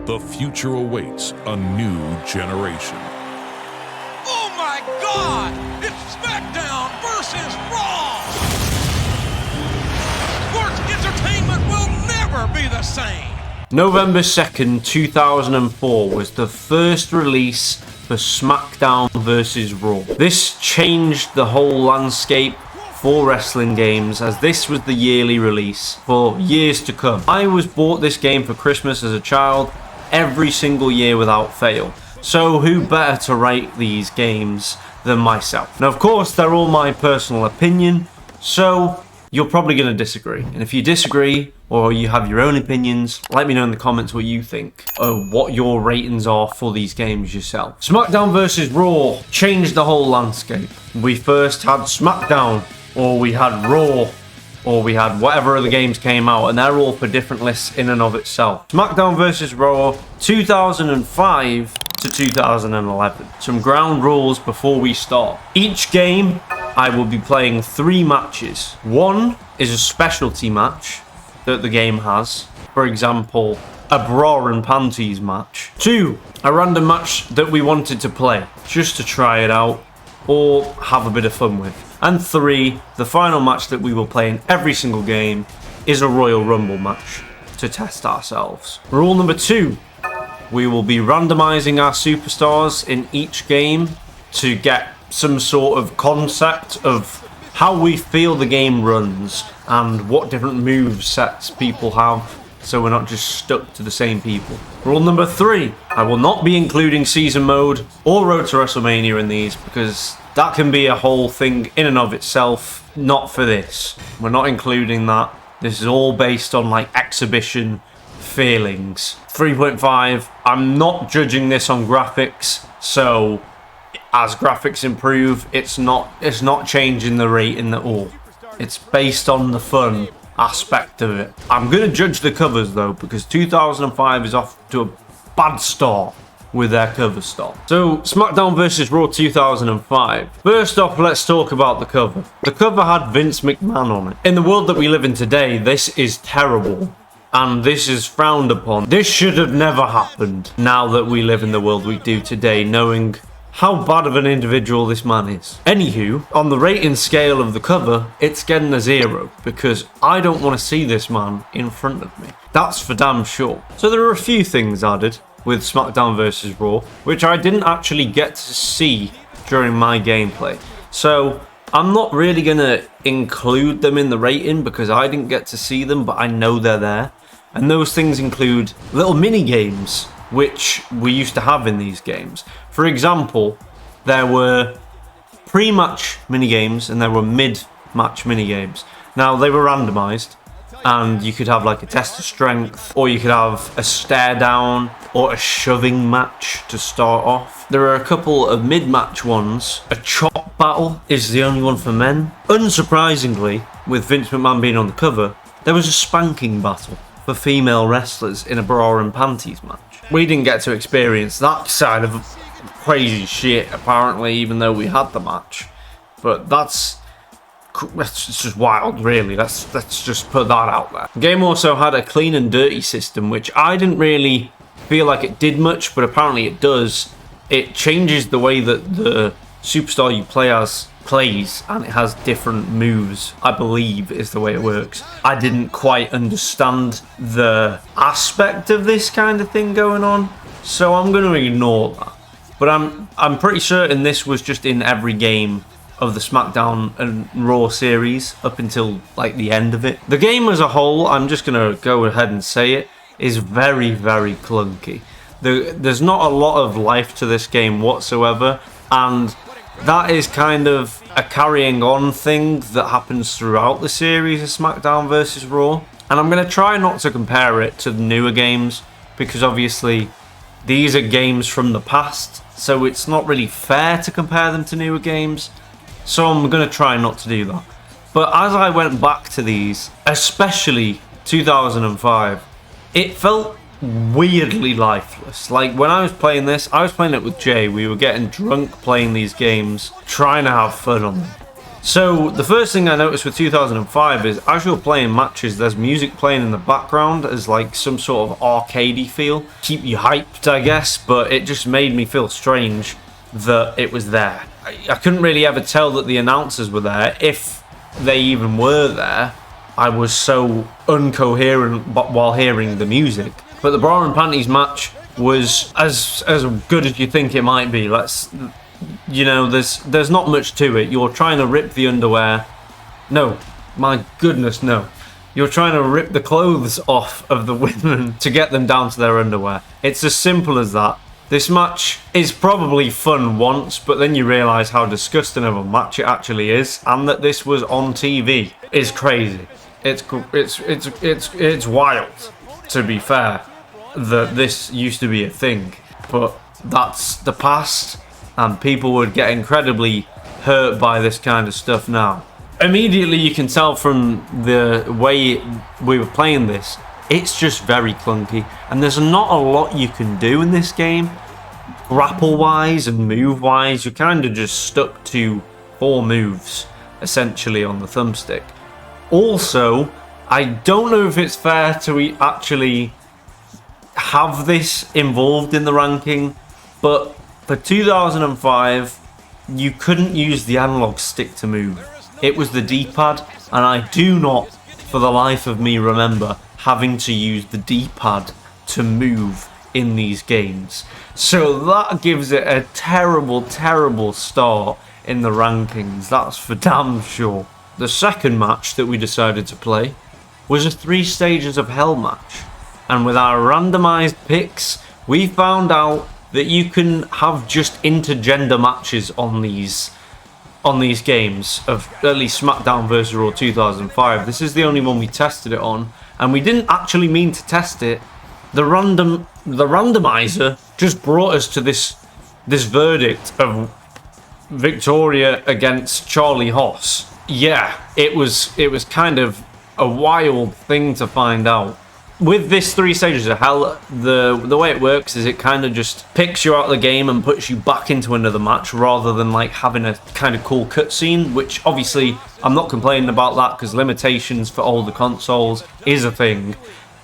The future awaits a new generation. Oh my God! It's Smackdown versus Raw! Sports entertainment will never be the same! November 2nd, 2004 was the first release for Smackdown vs. Raw. This changed the whole landscape for wrestling games, as this was the yearly release for years to come. I was bought this game for Christmas as a child every single year without fail. So who better to rate these games than myself? Now, of course, they're all my personal opinion, so you're probably going to disagree. And if you disagree, or you have your own opinions, let me know in the comments what you think, or what your ratings are for these games yourself. Smackdown vs. Raw changed the whole landscape. We first had Smackdown, or we had Raw, or we had whatever other games came out, and they're all for different lists in and of itself. Smackdown vs. Raw 2005 to 2011. Some ground rules before we start. Each game, I will be playing 3 matches. One is a specialty match that the game has. For example, a bra and panties match. 2, a random match that we wanted to play, just to try it out, or have a bit of fun with. And 3, the final match that we will play in every single game is a Royal Rumble match to test ourselves. Rule number 2, we will be randomizing our superstars in each game to get some sort of concept of how we feel the game runs and what different move sets people have, so we're not just stuck to the same people. Rule number 3, I will not be including season mode or Road to WrestleMania in these, because that can be a whole thing in and of itself. Not for this. We're not including that. This is all based on like exhibition feelings. 3.5, I'm not judging this on graphics, so as graphics improve, it's not changing the rating at all. It's based on the fun aspect of it. I'm going to judge the covers though, because 2005 is off to a bad start with their cover stock. So, Smackdown vs. Raw 2005. First off, let's talk about the cover. The cover had Vince McMahon on it. In the world that we live in today, this is terrible. And this is frowned upon. This should have never happened, now that we live in the world we do today, knowing how bad of an individual this man is. Anywho, on the rating scale of the cover, it's getting a 0, because I don't want to see this man in front of me. That's for damn sure. So there are a few things added with Smackdown vs. Raw, which I didn't actually get to see during my gameplay. So I'm not really going to include them in the rating because I didn't get to see them, but I know they're there. And those things include little mini games, which we used to have in these games. For example, there were pre-match minigames and there were mid-match minigames. Now, they were randomized, and you could have like a test of strength, or you could have a stare down or a shoving match to start off. There are a couple of mid-match ones. A chop battle is the only one for men. Unsurprisingly, with Vince McMahon being on the cover, there was a spanking battle for female wrestlers in a bra and panties match. We didn't get to experience that side of crazy shit, apparently, even though we had the match. But that's just wild, really. Let's just put that out there. The game also had a clean and dirty system, which I didn't really feel like it did much, but apparently it does. It changes the way that the superstar you play as plays, and it has different moves, I believe is the way it works. I didn't quite understand the aspect of this kind of thing going on, so I'm going to ignore that. But I'm pretty certain this was just in every game of the Smackdown and Raw series up until like the end of it. The game as a whole, I'm just going to go ahead and say it, is very, very clunky. There's not a lot of life to this game whatsoever, and that is kind of a carrying on thing that happens throughout the series of Smackdown vs. Raw. And I'm going to try not to compare it to the newer games, because obviously these are games from the past, so it's not really fair to compare them to newer games. So I'm going to try not to do that. But as I went back to these, especially 2005, it felt weirdly lifeless. Like when I was playing this, I was playing it with Jay. We were getting drunk playing these games, trying to have fun on them. So the first thing I noticed with 2005 is as you're playing matches, there's music playing in the background as like some sort of arcadey feel. Keep you hyped, I guess, but it just made me feel strange that it was there. I couldn't really ever tell that the announcers were there, if they even were there. I was so uncoherent while hearing the music. But the bra and panties match was as good as you think it might be. You know, there's not much to it. You're trying to rip the underwear. No, my goodness, no. You're trying to rip the clothes off of the women to get them down to their underwear. It's as simple as that. This match is probably fun once, but then you realise how disgusting of a match it actually is, and that this was on TV is crazy. It's wild, to be fair, that this used to be a thing, but that's the past. And people would get incredibly hurt by this kind of stuff now. Immediately you can tell from the way we were playing this, it's just very clunky. And there's not a lot you can do in this game. Grapple-wise and move-wise, you're kind of just stuck to 4 moves, essentially, on the thumbstick. Also, I don't know if it's fair to actually have this involved in the ranking, but for 2005, you couldn't use the analog stick to move. It was the D-pad, and I do not, for the life of me, remember having to use the D-pad to move in these games. So that gives it a terrible, terrible start in the rankings, that's for damn sure. The second match that we decided to play was a 3 Stages of Hell match. And with our randomised picks, we found out that you can have just intergender matches on these games of at least Smackdown vs Raw 2005. This is the only one we tested it on, and we didn't actually mean to test it. The randomizer just brought us to this verdict of Victoria against Charlie Haas. Yeah, it was kind of a wild thing to find out. With this 3 Stages of Hell, the way it works is it kind of just picks you out of the game and puts you back into another match rather than like having a kind of cool cutscene, which obviously I'm not complaining about that because limitations for older consoles is a thing,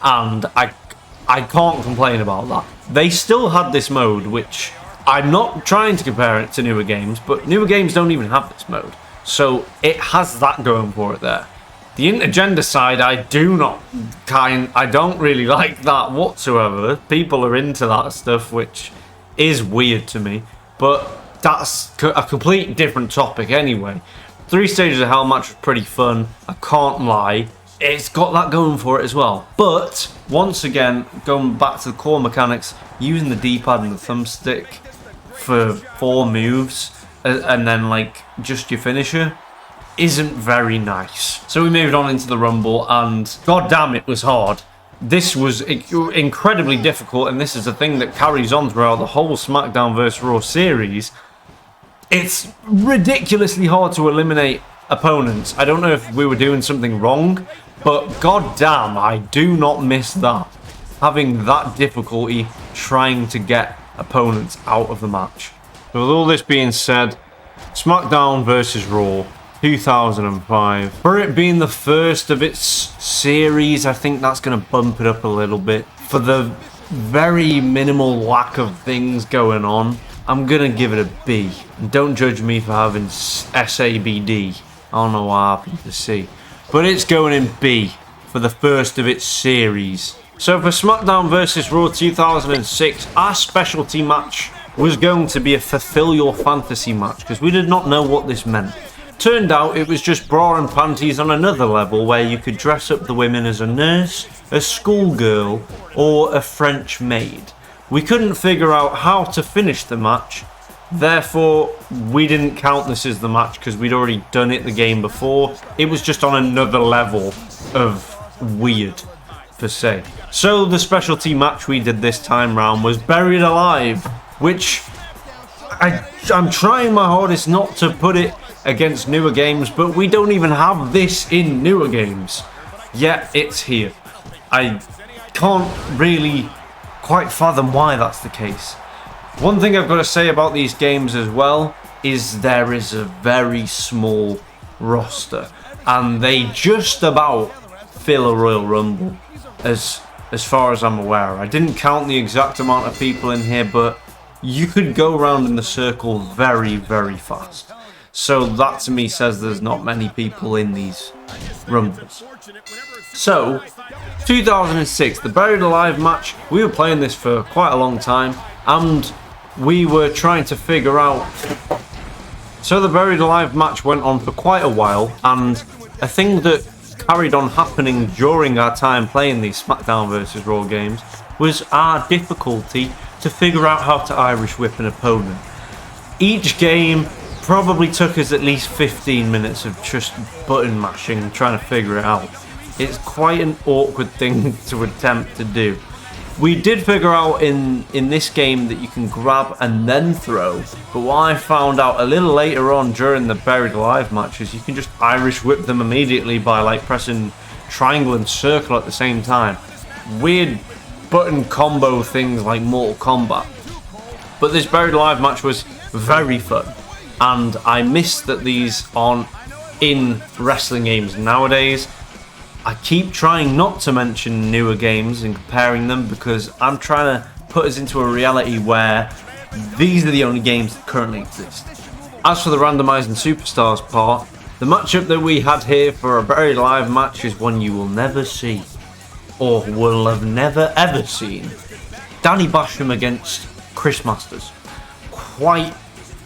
and I can't complain about that. They still had this mode, which I'm not trying to compare it to newer games, but newer games don't even have this mode, so it has that going for it there. The intergender side, I don't really like that whatsoever. People are into that stuff, which is weird to me, but that's a complete different topic anyway. 3 Stages of Hell match was pretty fun, I can't lie. It's got that going for it as well. But, once again, going back to the core mechanics, using the D-pad and the thumbstick for 4 moves, and then like just your finisher, isn't very nice. So we moved on into the Rumble, and goddamn, it was hard. This was incredibly difficult, and this is a thing that carries on throughout the whole SmackDown vs Raw series. It's ridiculously hard to eliminate opponents. I don't know if we were doing something wrong, but goddamn, I do not miss that. Having that difficulty trying to get opponents out of the match. So with all this being said, SmackDown vs Raw 2005. For it being the first of its series, I think that's going to bump it up a little bit. For the very minimal lack of things going on, I'm going to give it a B. And don't judge me for having SABD. I don't know what happened to C. But it's going in B for the first of its series. So for SmackDown vs Raw 2006, our specialty match was going to be a fulfill your fantasy match, because we did not know what this meant. Turned out it was just bra and panties on another level, where you could dress up the women as a nurse, a schoolgirl, or a French maid. We couldn't figure out how to finish the match, therefore we didn't count this as the match because we'd already done it the game before. It was just on another level of weird, per se. So the specialty match we did this time round was Buried Alive, which I'm trying my hardest not to put it against newer games, but we don't even have this in newer games, yet it's here. I can't really quite fathom why that's the case. One thing I've got to say about these games as well is there is a very small roster, and they just about fill a Royal Rumble, as far as I'm aware. I didn't count the exact amount of people in here, but you could go around in the circle very, very fast. So that to me says there's not many people in these Rumbles. So, 2006, the Buried Alive match, we were playing this for quite a long time, and we were trying to figure out... So the Buried Alive match went on for quite a while, and a thing that carried on happening during our time playing these Smackdown vs Raw games was our difficulty to figure out how to Irish whip an opponent. Each game probably took us at least 15 minutes of just button mashing and trying to figure it out. It's quite an awkward thing to attempt to do. We did figure out in this game that you can grab and then throw, but what I found out a little later on during the Buried Alive matches, you can just Irish whip them immediately by like pressing triangle and circle at the same time. Weird button combo things like Mortal Kombat. But this Buried Alive match was very fun, and I miss that these aren't in wrestling games nowadays. I keep trying not to mention newer games and comparing them because I'm trying to put us into a reality where these are the only games that currently exist. As for the randomising superstars part, the matchup that we had here for a Buried Alive match is one you will never see, or will have never ever seen. Danny Basham against Chris Masters. Quite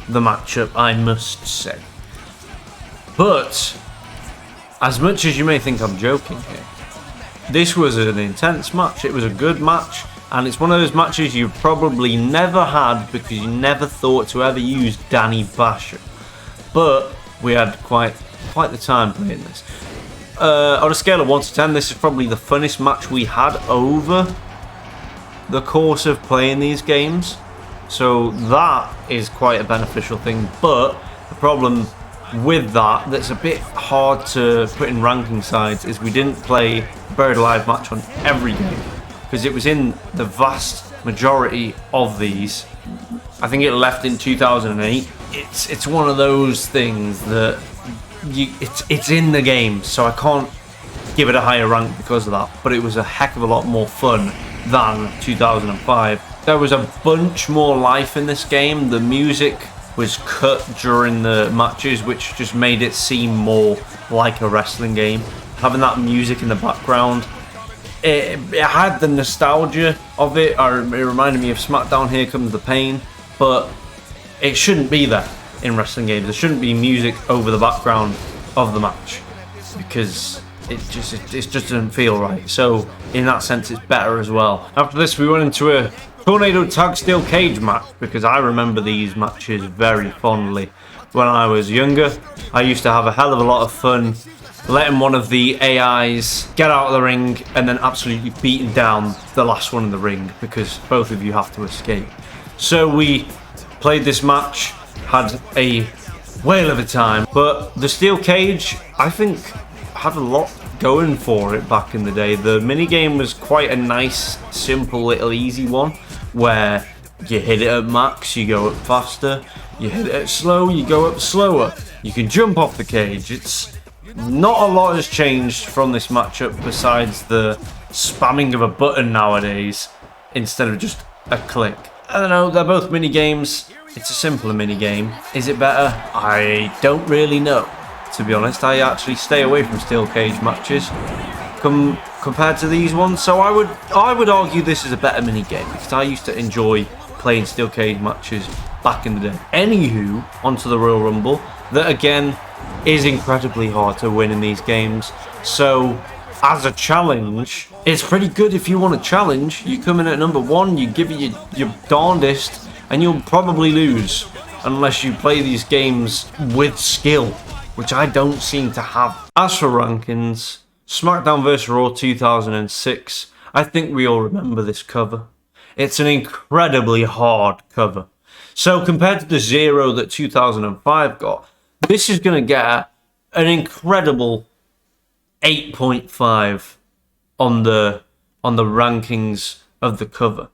the matchup, I must say. But as much as you may think I'm joking here, this was an intense match. It was a good match, and it's one of those matches you probably never had because you never thought to ever use Danny Basham. But we had quite the time playing this. On a scale of 1 to 10, this is probably the funnest match we had over the course of playing these games. So that is quite a beneficial thing, but the problem with that's a bit hard to put in ranking sides is we didn't play Buried Alive match on every game because it was in the vast majority of these. I think it left in 2008. It's one of those things that it's in the game, so I can't give it a higher rank because of that, but it was a heck of a lot more fun than 2005. There was a bunch more life in this game. The music was cut during the matches, which just made it seem more like a wrestling game. Having that music in the background, it had the nostalgia of it. It reminded me of Smackdown, Here Comes the Pain, but it shouldn't be there in wrestling games. There shouldn't be music over the background of the match because it just doesn't feel right. So in that sense, it's better as well. After this, we went into a Tornado Tag Steel Cage match because I remember these matches very fondly. When I was younger, I used to have a hell of a lot of fun letting one of the AIs get out of the ring and then absolutely beating down the last one in the ring because both of you have to escape. So we played this match, had a whale of a time, but the steel cage, I think, had a lot going for it back in the day. The minigame was quite a nice, simple, little easy one where you hit it at max, you go up faster, you hit it at slow, you go up slower. You can jump off the cage. It's not a lot has changed from this matchup besides the spamming of a button nowadays instead of just a click. I don't know, they're both mini games. It's a simpler mini game. Is it better? I don't really know, to be honest. I actually stay away from steel cage matches compared to these ones, so I would argue this is a better mini game because I used to enjoy playing steel cage matches back in the day. Anywho, onto the Royal Rumble. That again is incredibly hard to win in these games. So as a challenge, it's pretty good if you want a challenge. You come in at number 1, you give it your darndest, and you'll probably lose unless you play these games with skill, which I don't seem to have. As for rankings, SmackDown vs Raw 2006, I think we all remember this cover. It's an incredibly hard cover. So compared to the 0 that 2005 got, this is going to get an incredible 8.5 on the rankings of the cover.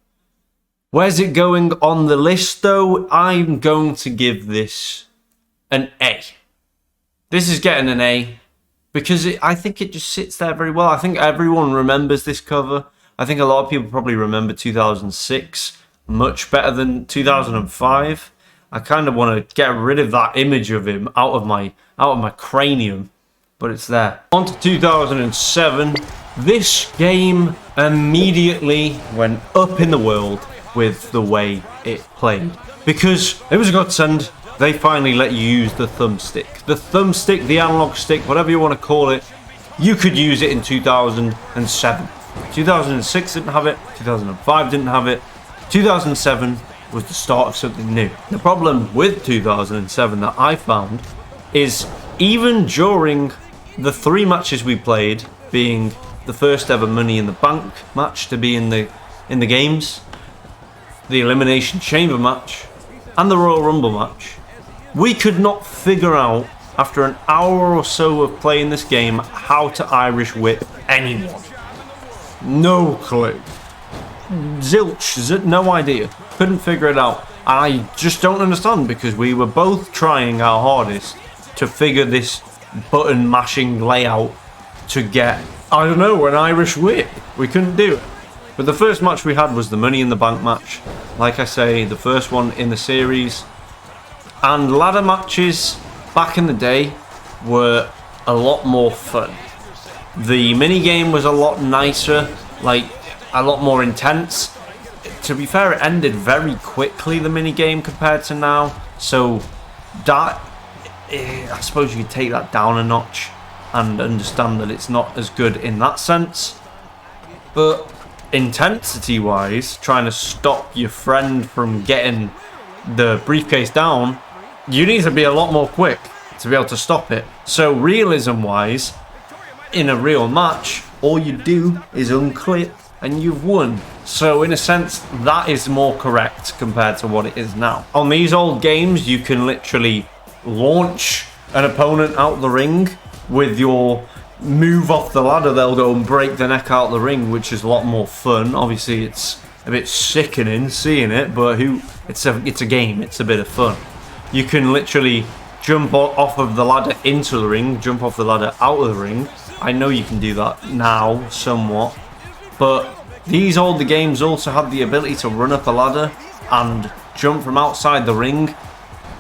Where's it going on the list though? I'm going to give this an A. This is getting an A because I think it just sits there very well. I think everyone remembers this cover. I think a lot of people probably remember 2006 much better than 2005. I kind of want to get rid of that image of him out of my cranium, but it's there. On to 2007. This game immediately went up in the world with the way it played, because it was a godsend. They finally let you use the thumbstick. The thumbstick, the analog stick, whatever you want to call it, you could use it in 2007. 2006 didn't have it, 2005 didn't have it, 2007 was the start of something new. The problem with 2007 that I found is even during the 3 matches we played, being the first ever Money in the Bank match to be in the games, the Elimination Chamber match, and the Royal Rumble match, we could not figure out, after an hour or so of playing this game, how to Irish whip anyone. No clue. Zilch, no idea. Couldn't figure it out. I just don't understand, because we were both trying our hardest to figure this button mashing layout to get, I don't know, an Irish whip. We couldn't do it. But the first match we had was the Money in the Bank match. Like I say, the first one in the series. And ladder matches back in the day were a lot more fun. The mini game was a lot nicer, like a lot more intense. To be fair, it ended very quickly, the mini game, compared to now. So that, I suppose you could take that down a notch and understand that it's not as good in that sense. But intensity wise, trying to stop your friend from getting the briefcase down, you need to be a lot more quick to be able to stop it. So realism wise, in a real match, all you do is unclip and you've won. So in a sense, that is more correct compared to what it is now. On these old games, you can literally launch an opponent out the ring with your move off the ladder. They'll go and break the neck out the ring, which is a lot more fun. Obviously, it's a bit sickening seeing it, but it's a game. It's a bit of fun. You can literally jump off of the ladder into the ring, jump off the ladder out of the ring. I know you can do that now, somewhat. But these older games also had the ability to run up a ladder and jump from outside the ring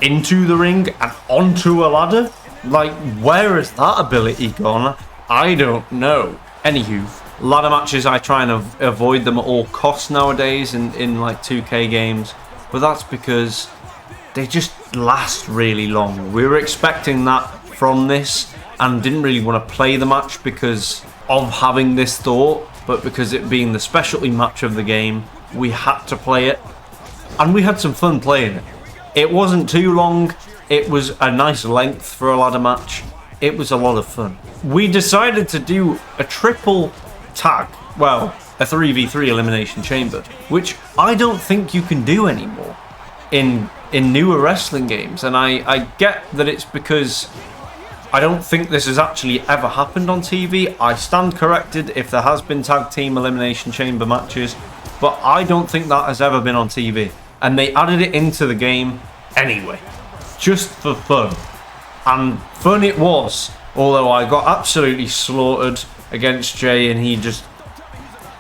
into the ring and onto a ladder. Like, where has that ability gone? I don't know. Anywho, ladder matches, I try and avoid them at all costs nowadays in like 2K games. But that's because they just last really long. We were expecting that from this and didn't really want to play the match because of having this thought, but because it being the specialty match of the game, we had to play it, and we had some fun playing it. It wasn't too long, it was a nice length for a ladder match, it was a lot of fun. We decided to do a triple tag, well, a 3v3 elimination chamber, which I don't think you can do anymore in newer wrestling games, and I get that it's because I don't think this has actually ever happened on TV. I stand corrected if there has been tag team elimination chamber matches, but I don't think that has ever been on TV. And they added it into the game anyway, just for fun. And fun it was, although I got absolutely slaughtered against Jay and he just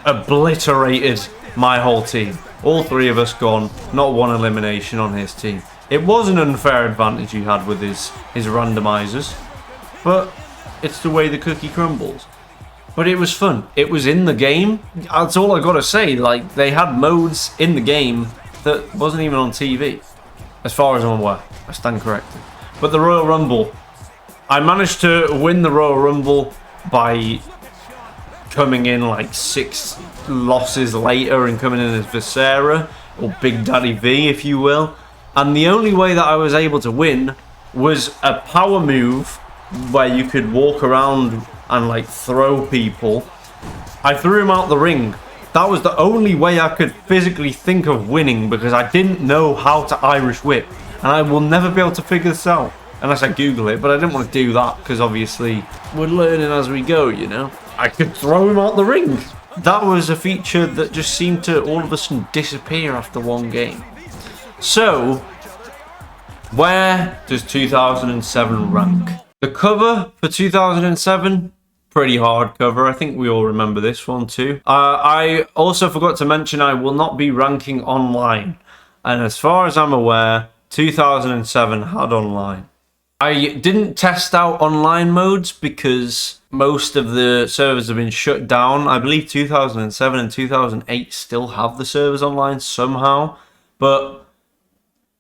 obliterated my whole team. All 3 of us gone, not one elimination on his team. It was an unfair advantage he had with his randomizers, but it's the way the cookie crumbles. But it was fun. It was in the game. That's all I gotta say. Like, they had modes in the game that wasn't even on TV, as far as I'm aware. I stand corrected. But the Royal Rumble, I managed to win the Royal Rumble by coming in like 6 losses later and coming in as Viscera, or Big Daddy V, if you will. And the only way that I was able to win was a power move where you could walk around and like throw people. I threw him out the ring. That was the only way I could physically think of winning, because I didn't know how to Irish whip, and I will never be able to figure this out unless I Google it. But I didn't want to do that because obviously we're learning as we go, you know. I could throw him out the ring. That was a feature that just seemed to all of a sudden disappear after one game. So, where does 2007 rank? The cover for 2007, pretty hard cover. I think we all remember this one too. I also forgot to mention I will not be ranking online. And as far as I'm aware, 2007 had online. I didn't test out online modes because most of the servers have been shut down. I believe 2007 and 2008 still have the servers online somehow. But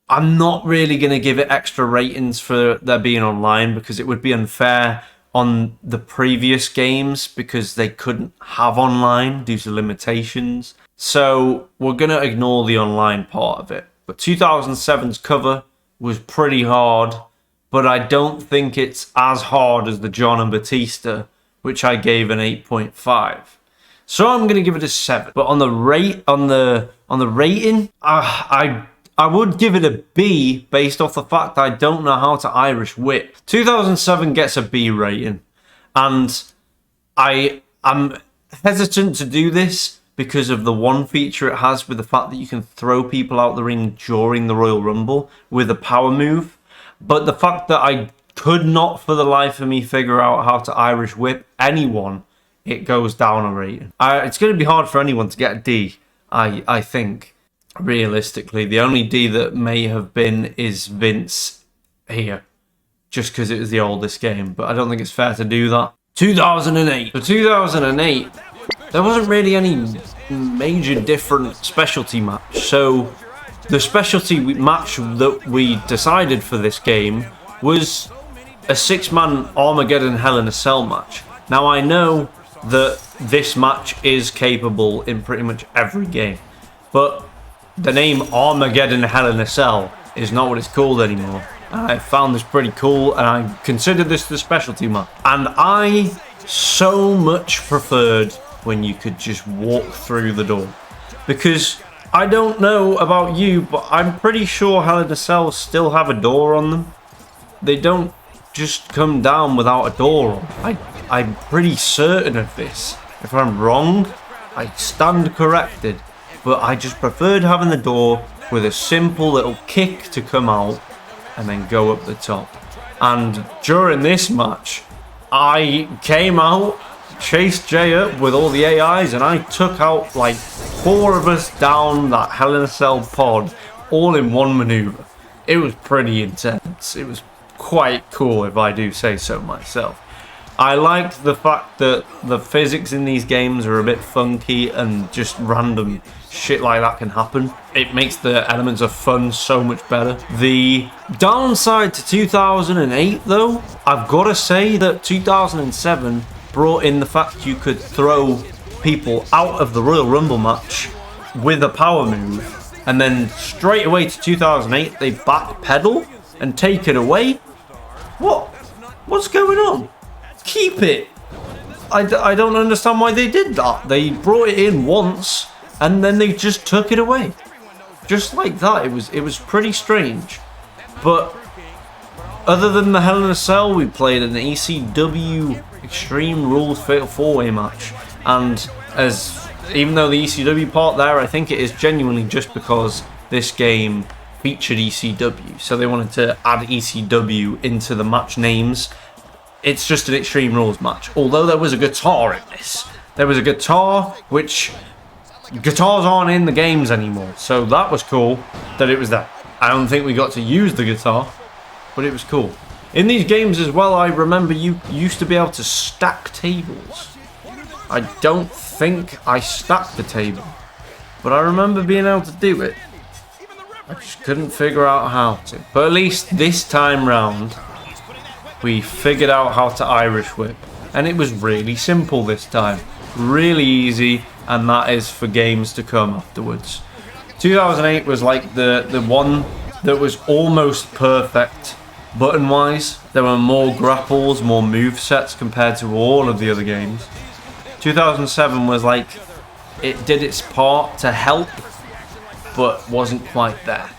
I'm not really going to give it extra ratings for there being online because it would be unfair on the previous games because they couldn't have online due to limitations. So we're going to ignore the online part of it. But 2007's cover was pretty hard, but I don't think it's as hard as the John and Batista, which I gave an 8.5. So I'm going to give it a 7. But on the rating, I would give it a B based off the fact I don't know how to Irish whip. 2007 gets a B rating, and I am hesitant to do this because of the one feature it has with the fact that you can throw people out the ring during the Royal Rumble with a power move. But the fact that I could not for the life of me figure out how to Irish whip anyone, it goes down a rating. It's going to be hard for anyone to get a D, I think. Realistically, the only D that may have been is Vince here, just because it was the oldest game, but I don't think it's fair to do that. 2008. For 2008, there wasn't really any major different specialty match, so the specialty match that we decided for this game was a 6-man Armageddon Hell in a Cell match. Now I know that this match is capable in pretty much every game, but the name Armageddon Hell in a Cell is not what it's called anymore. I found this pretty cool and I considered this the specialty match. And I so much preferred when you could just walk through the door. Because I don't know about you, but I'm pretty sure Hell in a Cell still have a door on them. They don't just come down without a door on. I'm pretty certain of this. If I'm wrong, I stand corrected. But I just preferred having the door with a simple little kick to come out and then go up the top. And during this match, I came out, chased Jay up with all the AIs, and I took out like 4 of us down that Hell in a Cell pod, all in one maneuver. It was pretty intense. It was quite cool, if I do say so myself. I liked the fact that the physics in these games are a bit funky and just random shit like that can happen. It makes the elements of fun so much better. The downside to 2008 though, I've got to say that 2007 brought in the fact you could throw people out of the Royal Rumble match with a power move, and then straight away to 2008 they backpedal and take it away. What's going on? Keep it. I don't understand why they did that. They brought it in once and then they just took it away, just like that. It was pretty strange. But other than the Hell in a Cell, we played an ECW Extreme Rules Fatal 4-Way match, and even though the ECW part there, I think it is genuinely just because this game featured ECW, so they wanted to add ECW into the match names. It's just an Extreme Rules match. Although there was a guitar in this. There was a guitar, which guitars aren't in the games anymore. So that was cool that it was there. I don't think we got to use the guitar, but it was cool. In these games as well, I remember you used to be able to stack tables. I don't think I stacked the table, but I remember being able to do it. I just couldn't figure out how to. But at least this time round, we figured out how to Irish whip, and it was really simple this time, really easy, and that is for games to come afterwards. 2008 was like the one that was almost perfect button wise. There were more grapples, more move sets compared to all of the other games. 2007 was like, it did its part to help, but wasn't quite there.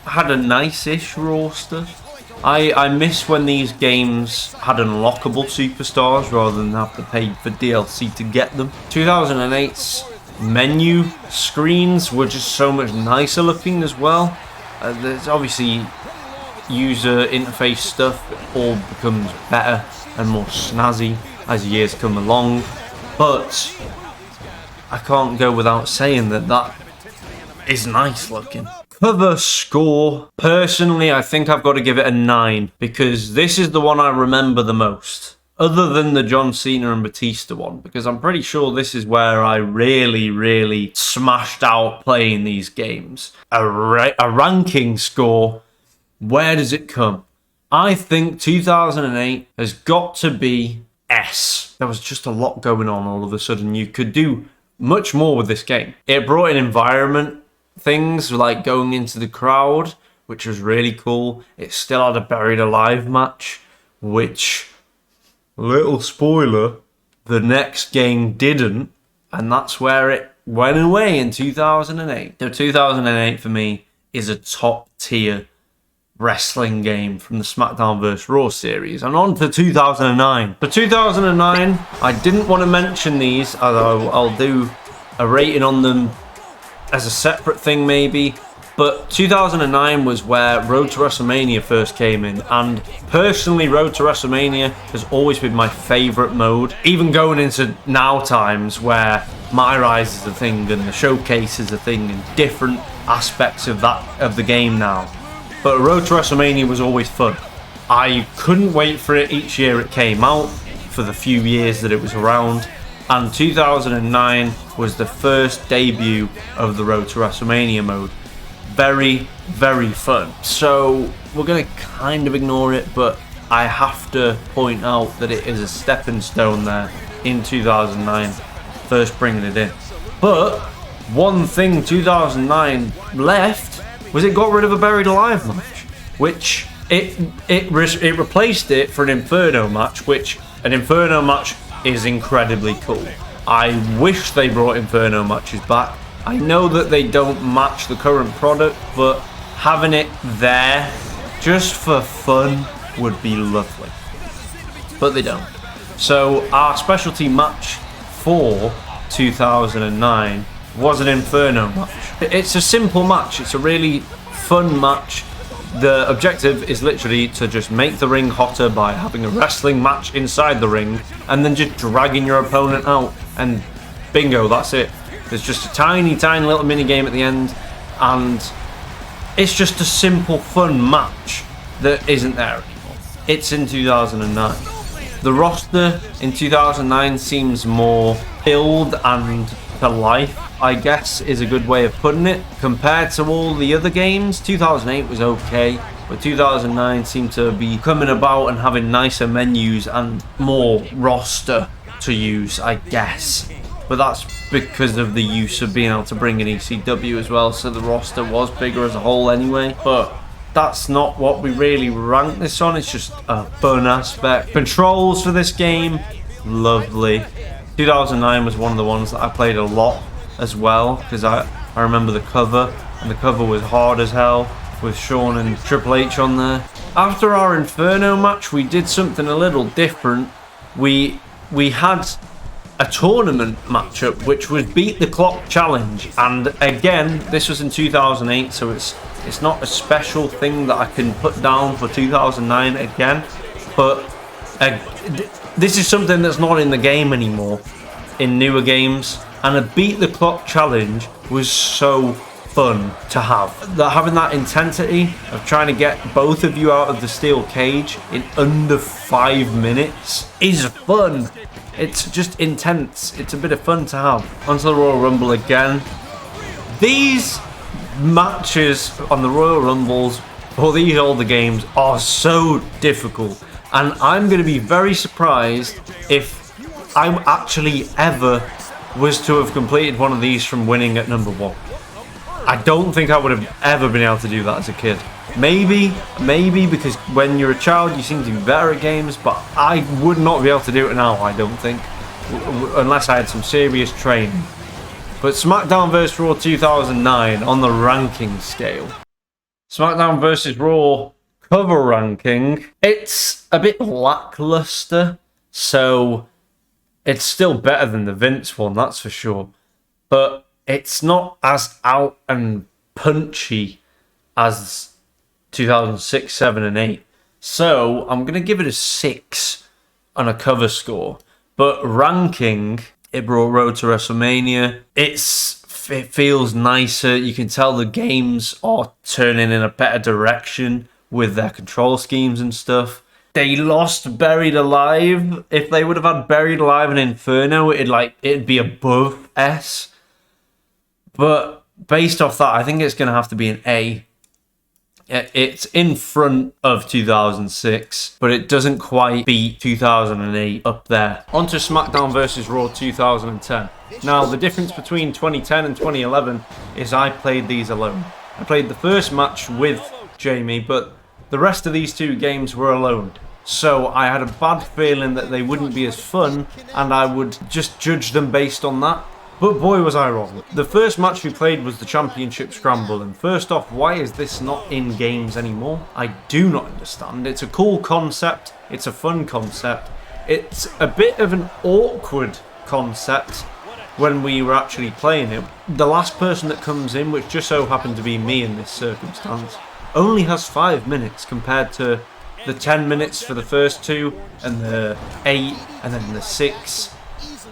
Had a nice-ish roster. I miss when these games had unlockable superstars rather than have to pay for DLC to get them. 2008's menu screens were just so much nicer looking as well. There's obviously user interface stuff all becomes better and more snazzy as years come along. But I can't go without saying that is nice looking. Cover score, personally, I think I've got to give it a 9 because this is the one I remember the most. Other than the John Cena and Batista one, because I'm pretty sure this is where I really smashed out playing these games. A ranking score, where does it come? I think 2008 has got to be S. There was just a lot going on all of a sudden. You could do much more with this game. It brought in environment things like going into the crowd, which was really cool. It still had a buried alive match, which... little spoiler, the next game didn't, and that's where it went away in 2008. So 2008 for me is a top tier wrestling game from the Smackdown vs. Raw series. And on to 2009. For 2009, I didn't want to mention these, although I'll do a rating on them as a separate thing maybe. But 2009 was where Road to WrestleMania first came in, and personally Road to WrestleMania has always been my favourite mode, even going into now times where My Rise is a thing and the Showcase is a thing and different aspects of the game now. But Road to WrestleMania was always fun. I couldn't wait for it each year it came out, for the few years that it was around, and 2009 was the first debut of the Road to WrestleMania mode. Very fun. So we're going to kind of ignore it, but I have to point out that it is a stepping stone there in 2009, first bringing it in. But one thing 2009 left was it got rid of a buried alive match, which it replaced it for an Inferno match, which an Inferno match is incredibly cool. I wish they brought Inferno matches back. I know that they don't match the current product, but having it there just for fun would be lovely. But they don't. So our specialty match for 2009 was an Inferno match. It's a simple match. It's a really fun match. The objective is literally to just make the ring hotter by having a wrestling match inside the ring and then just dragging your opponent out, and bingo, that's it. There's just a tiny little mini game at the end, and it's just a simple fun match that isn't there anymore. It's in 2009. The roster in 2009 seems more filled and to life, I guess is a good way of putting it. Compared to all the other games, 2008 was okay, but 2009 seemed to be coming about and having nicer menus and more roster to use, I guess. But that's because of the use of being able to bring in ECW as well, so the roster was bigger as a whole anyway. But that's not what we really rank this on, it's just a fun aspect. Controls for this game, lovely. 2009 was one of the ones that I played a lot as well, because I remember the cover, and the cover was hard as hell, with Shawn and Triple H on there. After our Inferno match, we did something a little different. We had a tournament matchup, which was Beat the Clock Challenge, and again, this was in 2008, so it's not a special thing that I can put down for 2009 again, but this is something that's not in the game anymore, in newer games, and a Beat the Clock Challenge was so fun to have. Having that intensity of trying to get both of you out of the steel cage in under 5 minutes is fun. It's just intense. It's a bit of fun to have. Onto the Royal Rumble again. These matches on the Royal Rumbles for these older games are so difficult, and I'm going to be very surprised if I actually ever was to have completed one of these from winning at number 1. I don't think I would have ever been able to do that as a kid. Maybe because when you're a child you seem to be better at games, but I would not be able to do it now, I don't think, unless I had some serious training. But Smackdown vs Raw 2009 on the ranking scale. Smackdown vs Raw cover ranking, it's a bit lackluster, so it's still better than the Vince one, that's for sure, but it's not as out and punchy as 2006, 7, and 8. So I'm going to give it a 6 on a cover score. But ranking, it brought Road to WrestleMania. It feels nicer. You can tell the games are turning in a better direction with their control schemes and stuff. They lost Buried Alive. If they would have had Buried Alive and Inferno, it'd be above S. But based off that, I think it's going to have to be an A. It's in front of 2006, but it doesn't quite beat 2008 up there. On to SmackDown vs. Raw 2010. Now, the difference between 2010 and 2011 is I played these alone. I played the first match with Jamie, but the rest of these two games were alone. So I had a bad feeling that they wouldn't be as fun, and I would just judge them based on that. But boy was I wrong. The first match we played was the Championship Scramble, and first off, why is this not in games anymore? I do not understand. It's a cool concept, it's a fun concept. It's a bit of an awkward concept when we were actually playing it. The last person that comes in, which just so happened to be me in this circumstance, only has 5 minutes compared to the 10 minutes for the first two, and the 8, and then the 6.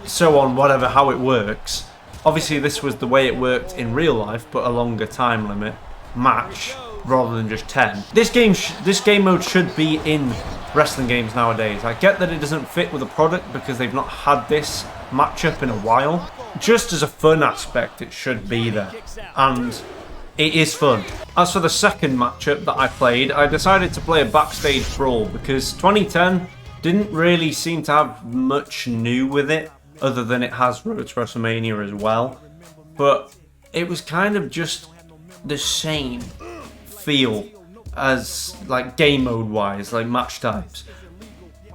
So on, whatever, how it works. Obviously this was the way it worked in real life, but a longer time limit match rather than just 10. This game mode should be in wrestling games nowadays. I get that it doesn't fit with the product because they've not had this matchup in a while. Just as a fun aspect, it should be there, and it is fun. As for the second matchup that I played, I decided to play a backstage brawl because 2010 didn't really seem to have much new with it, other than it has Road to WrestleMania as well. But it was kind of just the same feel as like game mode wise, like match types.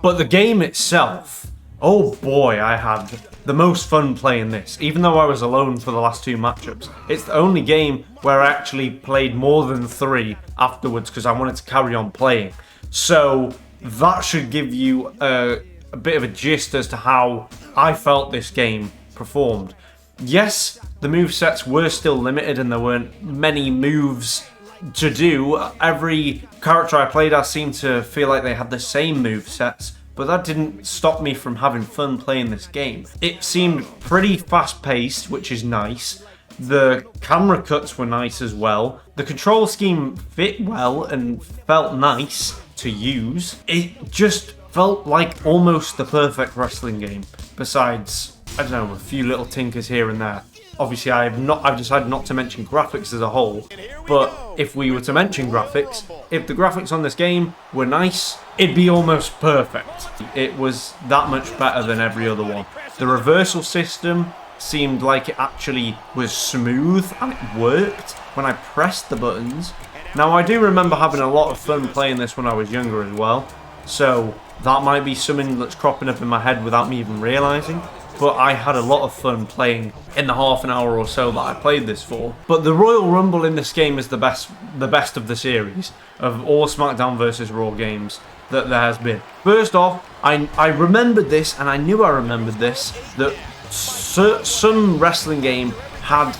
But the game itself, oh boy, I had the most fun playing this, even though I was alone for the last two matchups. It's the only game where I actually played more than 3 afterwards because I wanted to carry on playing. So that should give you a bit of a gist as to how I felt this game performed. Yes, the movesets were still limited and there weren't many moves to do. Every character I played as seemed to feel like they had the same movesets, but that didn't stop me from having fun playing this game. It seemed pretty fast-paced, which is nice. The camera cuts were nice as well. The control scheme fit well and felt nice to use. It just felt like almost the perfect wrestling game, besides, I don't know, a few little tinkers here and there. Obviously, I've decided not to mention graphics as a whole, but if we were to mention graphics, if the graphics on this game were nice, it'd be almost perfect. It was that much better than every other one. The reversal system seemed like it actually was smooth and it worked when I pressed the buttons. Now, I do remember having a lot of fun playing this when I was younger as well, so that might be something that's cropping up in my head without me even realising. But I had a lot of fun playing in the half an hour or so that I played this for. But the Royal Rumble in this game is the best of the series of all SmackDown vs. Raw games that there has been. First off, I remembered this, and I knew I remembered this, that some wrestling game had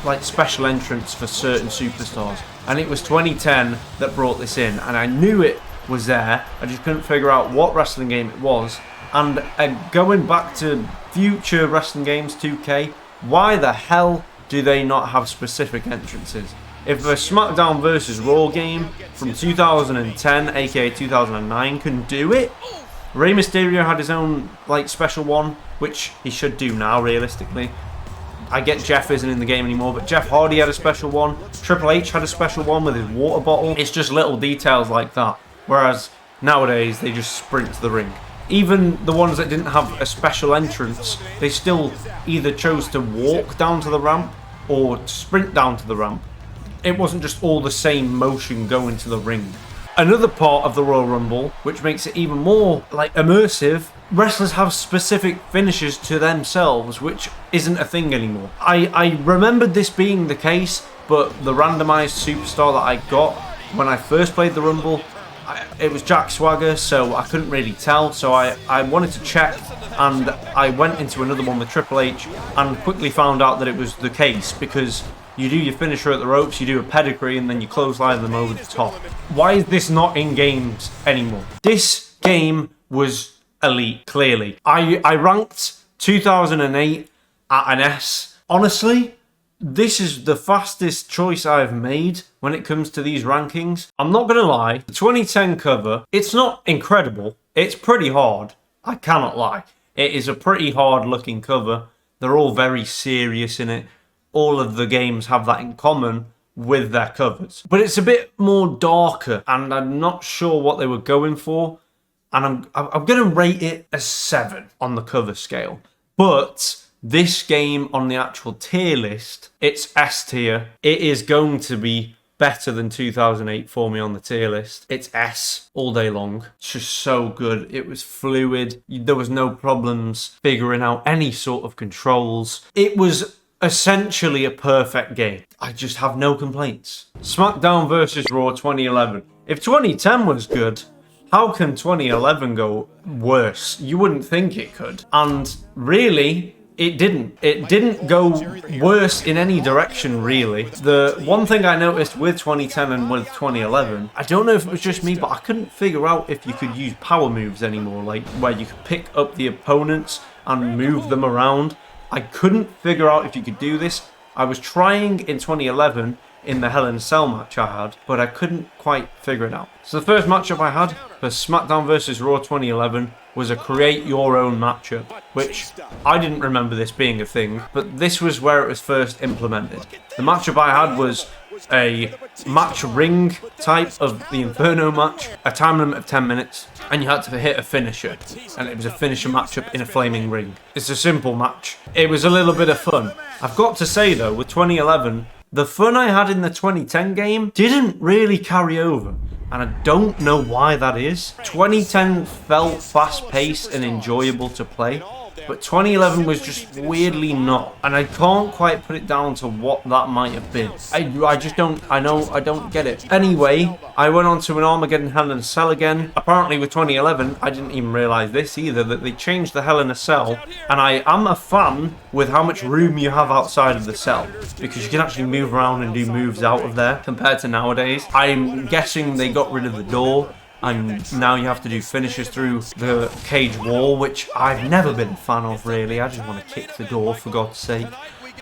like special entrants for certain superstars, and it was 2010 that brought this in, and I knew it was there. I just couldn't figure out what wrestling game it was. And going back to future wrestling games, 2K, why the hell do they not have specific entrances? If a SmackDown vs. Raw game from 2010, aka 2009, can do it, Rey Mysterio had his own like special one, which he should do now realistically. I get Jeff isn't in the game anymore, but Jeff Hardy had a special one. Triple H had a special one with his water bottle. It's just little details like that. Whereas nowadays they just sprint to the ring. Even the ones that didn't have a special entrance, they still either chose to walk down to the ramp or sprint down to the ramp. It wasn't just all the same motion going to the ring. Another part of the Royal Rumble, which makes it even more like immersive, wrestlers have specific finishes to themselves, which isn't a thing anymore. I remembered this being the case, but the randomized superstar that I got when I first played the Rumble, it was Jack Swagger, so I couldn't really tell, so I wanted to check, and I went into another one with Triple H and quickly found out that it was the case, because You do your finisher at the ropes, you do a pedigree, and then you clothesline them over the top. Why is this not in games anymore? This game was elite, clearly. I ranked 2008 at an S. Honestly, this is the fastest choice I've made when it comes to these rankings. I'm not going to lie, the 2010 cover, it's not incredible. It's pretty hard. I cannot lie. It is a pretty hard looking cover. They're all very serious in it. All of the games have that in common with their covers. But it's a bit more darker, and I'm not sure what they were going for. And I'm going to rate it a 7 on the cover scale. But this game on the actual tier list, it's S tier. It is going to be better than 2008 for me on the tier list. It's S all day long. It's just so good. It was fluid. There was no problems figuring out any sort of controls. It was essentially a perfect game. I just have no complaints. Smackdown versus Raw 2011. If 2010 was good, how can 2011 go worse? You wouldn't think it could. And really, it didn't. It didn't go worse in any direction, really. The one thing I noticed with 2010 and with 2011, I don't know if it was just me, but I couldn't figure out if you could use power moves anymore, like where you could pick up the opponents and move them around. I couldn't figure out if you could do this. I was trying in 2011 in the Hell in a Cell match I had, but I couldn't quite figure it out. So the first matchup I had for SmackDown vs Raw 2011 was a create your own matchup, which I didn't remember this being a thing, but this was where it was first implemented. The matchup I had was a match ring type of the Inferno match, a time limit of 10 minutes, and you had to hit a finisher, and it was a finisher matchup in a flaming ring. It's a simple match. It was a little bit of fun. I've got to say though, with 2011, the fun I had in the 2010 game didn't really carry over, and I don't know why that is. 2010 felt fast-paced and enjoyable to play, but 2011 was just weirdly not, and I can't quite put it down to what that might have been. I just don't, I don't get it. Anyway, I went on to an Armageddon Hell in a Cell again. Apparently with 2011, I didn't even realise this either, that they changed the Hell in a Cell, and I am a fan with how much room you have outside of the cell, because you can actually move around and do moves out of there compared to nowadays. I'm guessing they got rid of the door, and now you have to do finishes through the cage wall, which I've never been a fan of, really. I just want to kick the door, for God's sake.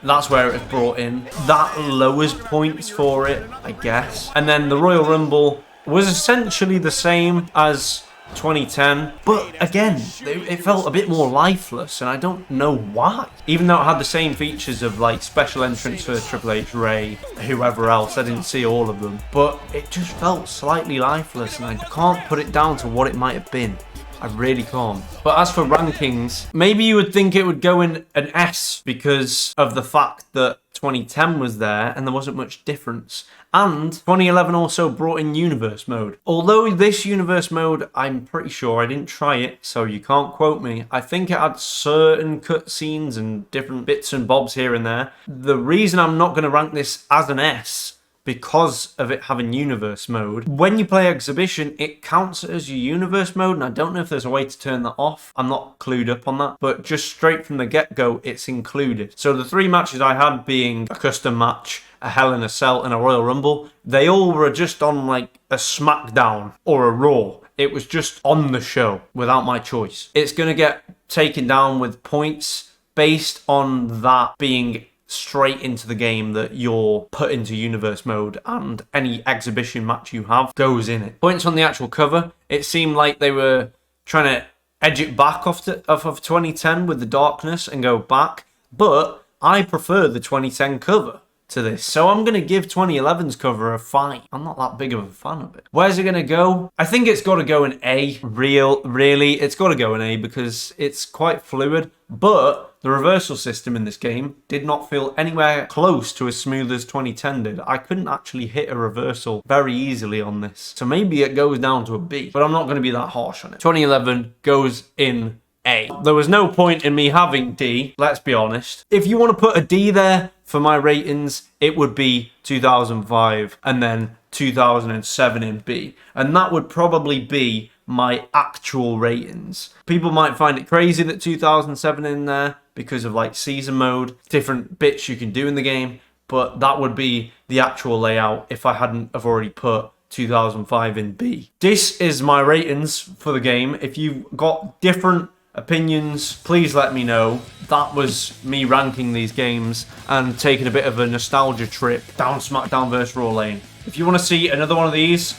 That's where it was brought in. That lowers points for it, I guess. And then the Royal Rumble was essentially the same as 2010, but again, it felt a bit more lifeless, and I don't know why. Even though it had the same features of like special entrance for Triple H, Ray, whoever else, I didn't see all of them, but it just felt slightly lifeless, and I can't put it down to what it might have been. I really can't. But as for rankings, maybe you would think it would go in an S because of the fact that 2010 was there and there wasn't much difference. And 2011 also brought in Universe Mode. Although this Universe Mode, I'm pretty sure, I didn't try it, so you can't quote me. I think it had certain cutscenes and different bits and bobs here and there. The reason I'm not going to rank this as an S, because of it having Universe Mode. When you play Exhibition, it counts as your Universe Mode, and I don't know if there's a way to turn that off. I'm not clued up on that, but just straight from the get-go, it's included. So the 3 matches I had being a custom match, a Hell in a Cell, and a Royal Rumble, they all were just on like a Smackdown or a Raw. It was just on the show without my choice. It's going to get taken down with points based on that being straight into the game that you're put into Universe Mode, and any exhibition match you have goes in it. Points on the actual cover, it seemed like they were trying to edge it back off of 2010 with the darkness and go back, but I prefer the 2010 cover to this, so I'm going to give 2011's cover a 5. I'm not that big of a fan of it. Where's it going to go? I think it's got to go in A. Really, it's got to go in A because it's quite fluid, but the reversal system in this game did not feel anywhere close to as smooth as 2010 did. I couldn't actually hit a reversal very easily on this, so maybe it goes down to a B, but I'm not going to be that harsh on it. 2011 goes in A. There was no point in me having D, let's be honest. If you want to put a D there for my ratings, it would be 2005 and then 2007 in B. And that would probably be my actual ratings. People might find it crazy that 2007 in there because of like season mode, different bits you can do in the game. but that would be the actual layout if I hadn't have already put 2005 in B. This is my ratings for the game. If you've got different opinions, please let me know. That was me ranking these games and taking a bit of a nostalgia trip down SmackDown vs Raw lane. If you want to see another one of these,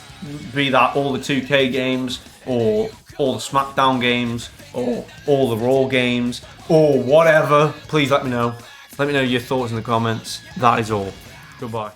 be that all the 2K games, or all the SmackDown games, or all the Raw games, or whatever, please let me know. Let me know your thoughts in the comments. That is all. Goodbye.